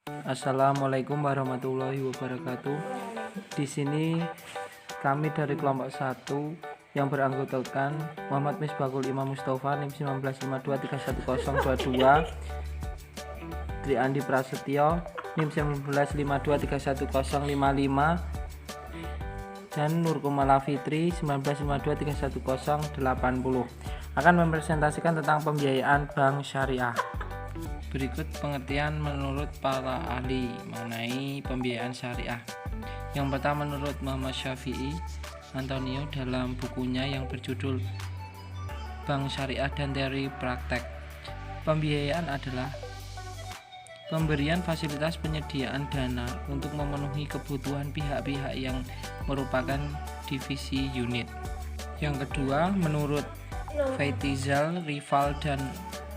Assalamualaikum warahmatullahi wabarakatuh. Di sini kami dari kelompok 1 yang beranggotakan Muhammad Misbahul Imam Mustafa NIM 1952311022, Tri Andi Prasetyo NIM 1952311055, dan Nur Kumala Fitri 1952311080 akan mempresentasikan tentang pembiayaan bank syariah. Berikut pengertian menurut para ahli mengenai pembiayaan syariah. Yang pertama, menurut Muhammad Syafi'i Antonio dalam bukunya yang berjudul Bank Syariah dan Teori Praktek, pembiayaan adalah pemberian fasilitas penyediaan dana untuk memenuhi kebutuhan pihak-pihak yang merupakan divisi unit. Yang kedua, menurut Faitizal, Rival, dan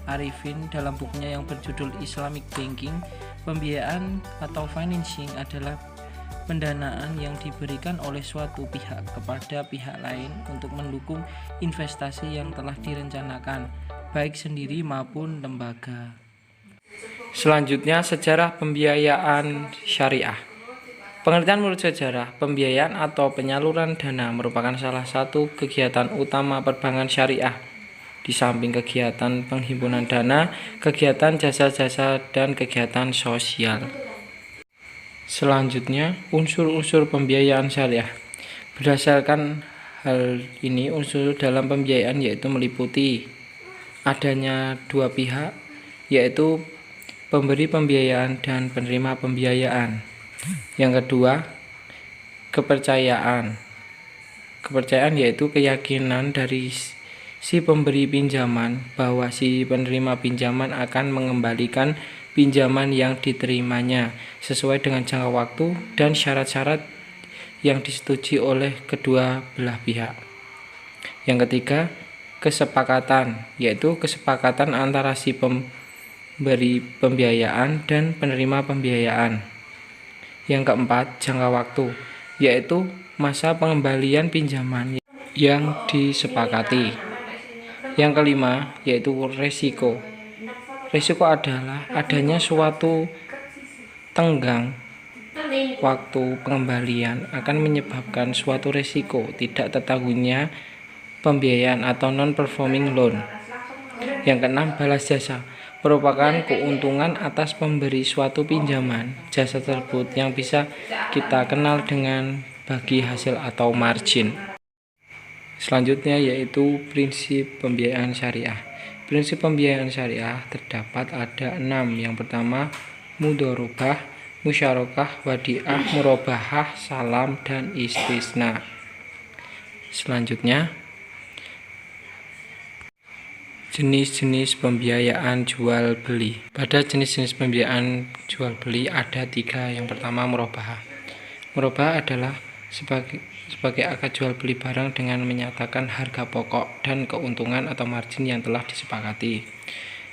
Arifin dalam bukunya yang berjudul Islamic Banking, pembiayaan atau financing adalah pendanaan yang diberikan oleh suatu pihak kepada pihak lain untuk mendukung investasi yang telah direncanakan, baik sendiri maupun lembaga. Selanjutnya, sejarah pembiayaan syariah. Pengertian menurut sejarah, pembiayaan atau penyaluran dana merupakan salah satu kegiatan utama perbankan syariah. Di samping kegiatan penghimpunan dana, kegiatan jasa-jasa, dan kegiatan sosial. Selanjutnya, unsur-unsur pembiayaan syariah. Berdasarkan hal ini, unsur dalam pembiayaan yaitu meliputi adanya dua pihak, yaitu pemberi pembiayaan dan penerima pembiayaan. Yang kedua, kepercayaan. Kepercayaan yaitu keyakinan dari si pemberi pinjaman bahwa si penerima pinjaman akan mengembalikan pinjaman yang diterimanya sesuai dengan jangka waktu dan syarat-syarat yang disetujui oleh kedua belah pihak. Yang ketiga, kesepakatan, yaitu kesepakatan antara si pemberi pembiayaan dan penerima pembiayaan. Yang keempat, jangka waktu, yaitu masa pengembalian pinjaman yang disepakati. Yang kelima, yaitu resiko. Resiko adalah adanya suatu tenggang waktu pengembalian akan menyebabkan suatu resiko tidak tertanggunnya pembiayaan atau non-performing loan. Yang keenam, balas jasa, merupakan keuntungan atas pemberi suatu pinjaman jasa tersebut yang bisa kita kenal dengan bagi hasil atau margin. Selanjutnya yaitu prinsip pembiayaan syariah. Prinsip pembiayaan syariah terdapat ada 6. Yang pertama, mudharabah, musyarakah, wadiah, murabahah, salam, dan istisna. Selanjutnya, jenis-jenis pembiayaan jual beli. Pada jenis-jenis pembiayaan jual beli ada 3. Yang pertama, murabahah. Murabahah adalah sebagai akad jual beli barang dengan menyatakan harga pokok dan keuntungan atau margin yang telah disepakati.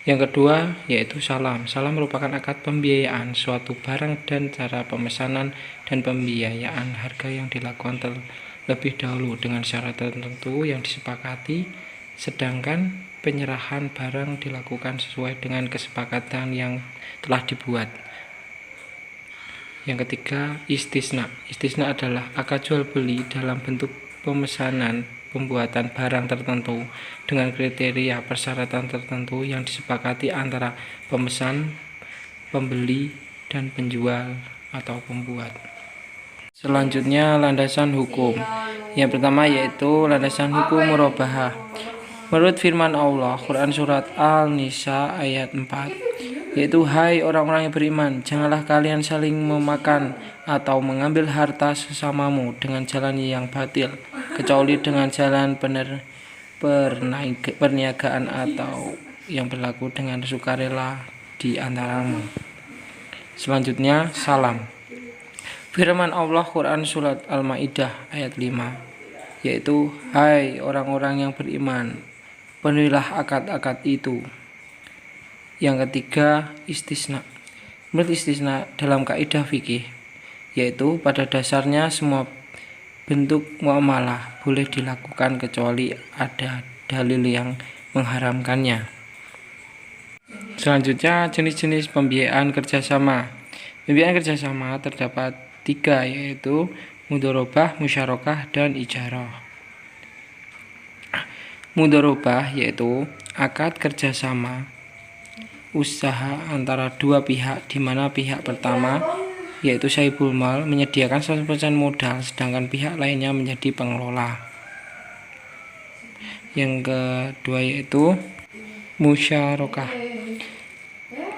Yang kedua yaitu salam. Salam merupakan akad pembiayaan suatu barang dan cara pemesanan dan pembiayaan harga yang dilakukan terlebih dahulu dengan syarat tertentu yang disepakati, sedangkan penyerahan barang dilakukan sesuai dengan kesepakatan yang telah dibuat. Yang ketiga, istisna. Istisna adalah akad jual beli dalam bentuk pemesanan pembuatan barang tertentu dengan kriteria persyaratan tertentu yang disepakati antara pemesan, pembeli, dan penjual atau pembuat. Selanjutnya, landasan hukum. Yang pertama yaitu landasan hukum murabahah. Menurut firman Allah, Quran Surat Al-Nisa ayat 4, yaitu, hai orang-orang yang beriman, janganlah kalian saling memakan atau mengambil harta sesamamu dengan jalan yang batil, kecuali dengan jalan perniagaan atau yang berlaku dengan sukarela di antaramu. Selanjutnya, salam. Firman Allah Quran Surat Al-Ma'idah ayat 5, yaitu, hai orang-orang yang beriman, penuhilah akad-akad itu. Yang ketiga, istisna. Menurut istisna dalam kaidah fikih, yaitu pada dasarnya semua bentuk muamalah boleh dilakukan kecuali ada dalil yang mengharamkannya. Selanjutnya, jenis-jenis pembiayaan kerjasama. Pembiayaan kerjasama terdapat 3, yaitu mudharabah, musyarakah, dan ijarah. Mudharabah yaitu akad kerjasama usaha antara dua pihak, di mana pihak pertama yaitu sahibul mal menyediakan 100% modal, sedangkan pihak lainnya menjadi pengelola. Yang kedua yaitu musyarakah.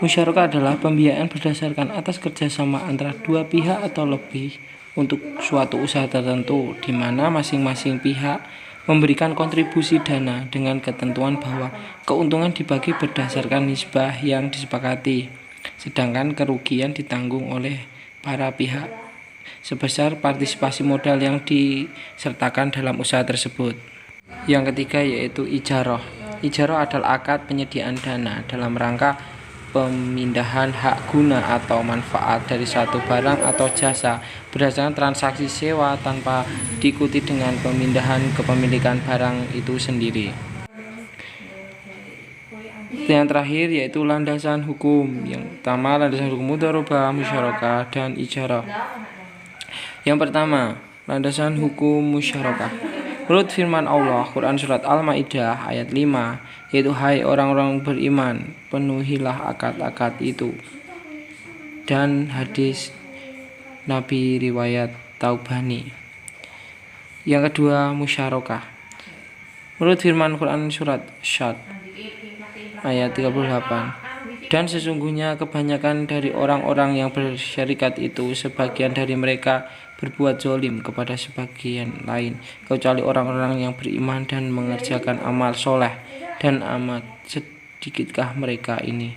Musyarakah adalah pembiayaan berdasarkan atas kerjasama antara dua pihak atau lebih untuk suatu usaha tertentu, di mana masing-masing pihak memberikan kontribusi dana dengan ketentuan bahwa keuntungan dibagi berdasarkan nisbah yang disepakati, sedangkan kerugian ditanggung oleh para pihak sebesar partisipasi modal yang disertakan dalam usaha tersebut. Yang ketiga yaitu ijarah. Ijarah adalah akad penyediaan dana dalam rangka pemindahan hak guna atau manfaat dari satu barang atau jasa berdasarkan transaksi sewa tanpa diikuti dengan pemindahan kepemilikan barang itu sendiri. Yang terakhir yaitu landasan hukum. Yang pertama landasan hukum mudharabah, musyarakah, dan ijarah. Yang pertama, landasan hukum musyarakah. Menurut firman Allah, Quran Surat Al-Ma'idah ayat 5, yaitu hai orang-orang beriman, penuhilah akad-akad itu. Dan hadis Nabi riwayat Taubani. Yang kedua, musyarakah. Menurut firman Quran Surat Syad ayat 38, dan sesungguhnya kebanyakan dari orang-orang yang bersyarikat itu, sebagian dari mereka berbuat zalim kepada sebagian lain, kecuali orang-orang yang beriman dan mengerjakan amal soleh, dan amat sedikitkah mereka ini.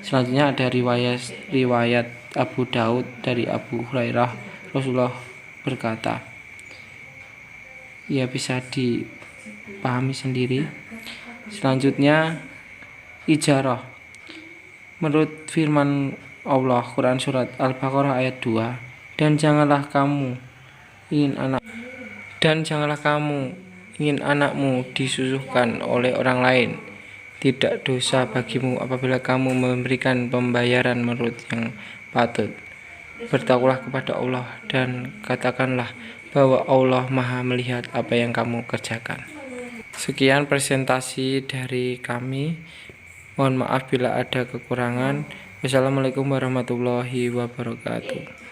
Selanjutnya ada riwayat Abu Daud dari Abu Hurairah, Rasulullah berkata, ya bisa dipahami sendiri. Selanjutnya ijarah. Menurut firman Allah Quran Surat Al-Baqarah ayat 2, dan janganlah kamu ingin anakmu disusuhkan oleh orang lain. Tidak dosa bagimu apabila kamu memberikan pembayaran menurut yang patut. Bertakwalah kepada Allah dan katakanlah bahwa Allah Maha melihat apa yang kamu kerjakan. Sekian presentasi dari kami. Mohon maaf bila ada kekurangan. Wassalamualaikum warahmatullahi wabarakatuh.